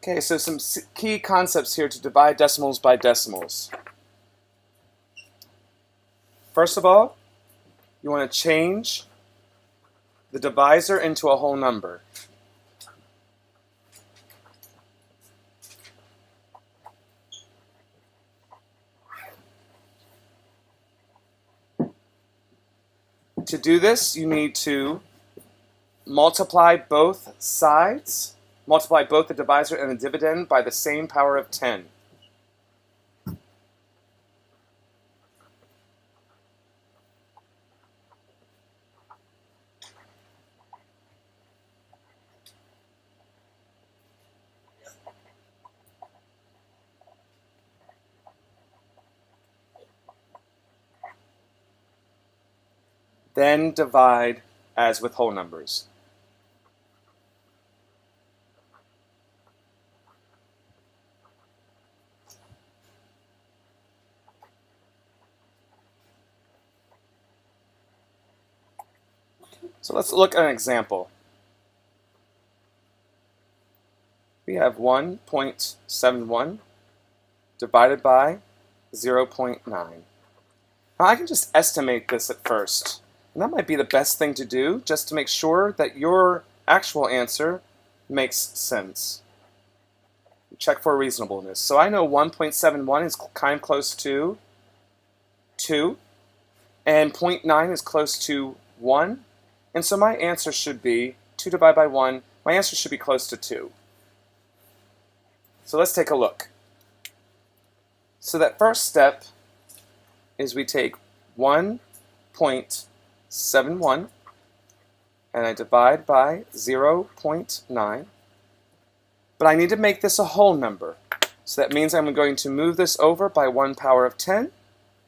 Okay, so some key concepts here to divide decimals by decimals. First of all, you want to change the divisor into a whole number. To do this, you need to multiply both sides, multiply both the divisor and the dividend by the same power of 10. Then divide as with whole numbers. So let's look at an example. We have 1.71 divided by 0.9. Now I can just estimate this at first. And that might be the best thing to do, just to make sure that your actual answer makes sense. Check for reasonableness. So I know 1.71 is kind of close to 2, and 0.9 is close to 1. And so my answer should be 2 divided by 1. My answer should be close to 2. So let's take a look. So that first step is we take 1.71 and I divide by 0.9. But I need to make this a whole number. So that means I'm going to move this over by 1 power of 10,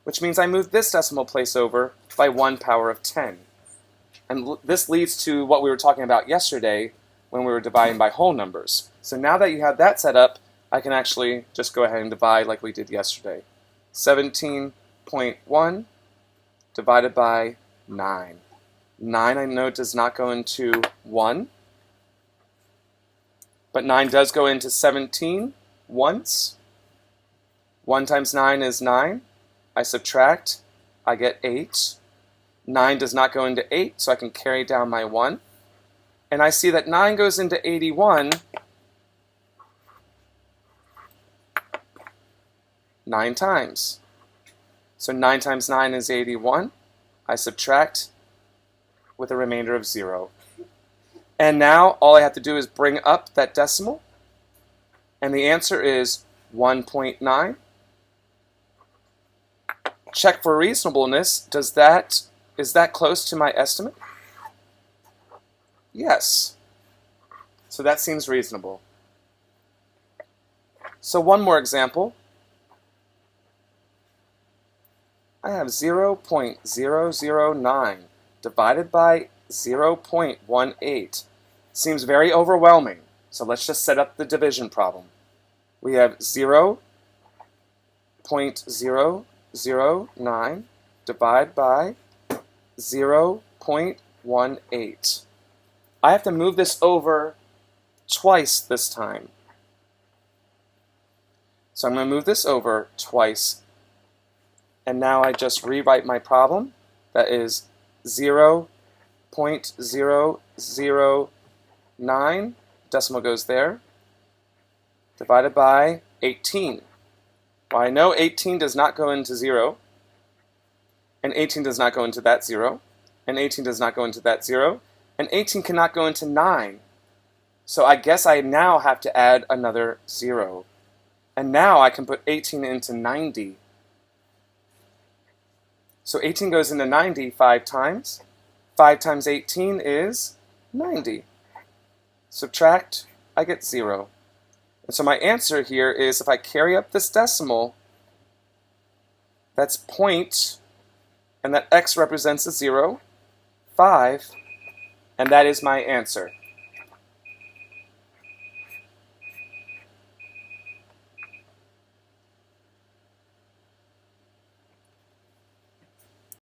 which means I move this decimal place over by 1 power of 10. And this leads to what we were talking about yesterday when we were dividing by whole numbers. So now that you have that set up, I can actually just go ahead and divide like we did yesterday. 17.1 divided by 9. 9 I know does not go into 1, but 9 does go into 17 once. 1 times 9 is 9. I subtract, I get 8. 9 does not go into 8, so I can carry down my 1. And I see that 9 goes into 81 9 times. So 9 times 9 is 81. I subtract with a remainder of 0. And now all I have to do is bring up that decimal, and the answer is 1.9. Check for reasonableness. Is that close to my estimate? Yes. So that seems reasonable. So one more example. I have 0.009 divided by 0.18. Seems very overwhelming, so let's just set up the division problem. We have 0.009 divided by 0.18. I have to move this over twice this time. So I'm going to move this over twice. And now I just rewrite my problem. That is 0.009, decimal goes there, divided by 18. Well, I know 18 does not go into 0, and 18 does not go into that 0, and 18 does not go into that 0, and 18 cannot go into 9. So I guess I now have to add another 0. And now I can put 18 into 90. So 18 goes into 90 5 times. 5 times 18 is 90. Subtract, I get 0. And so my answer here is, if I carry up this decimal, that's point, and that x represents a 0, 5, and that is my answer.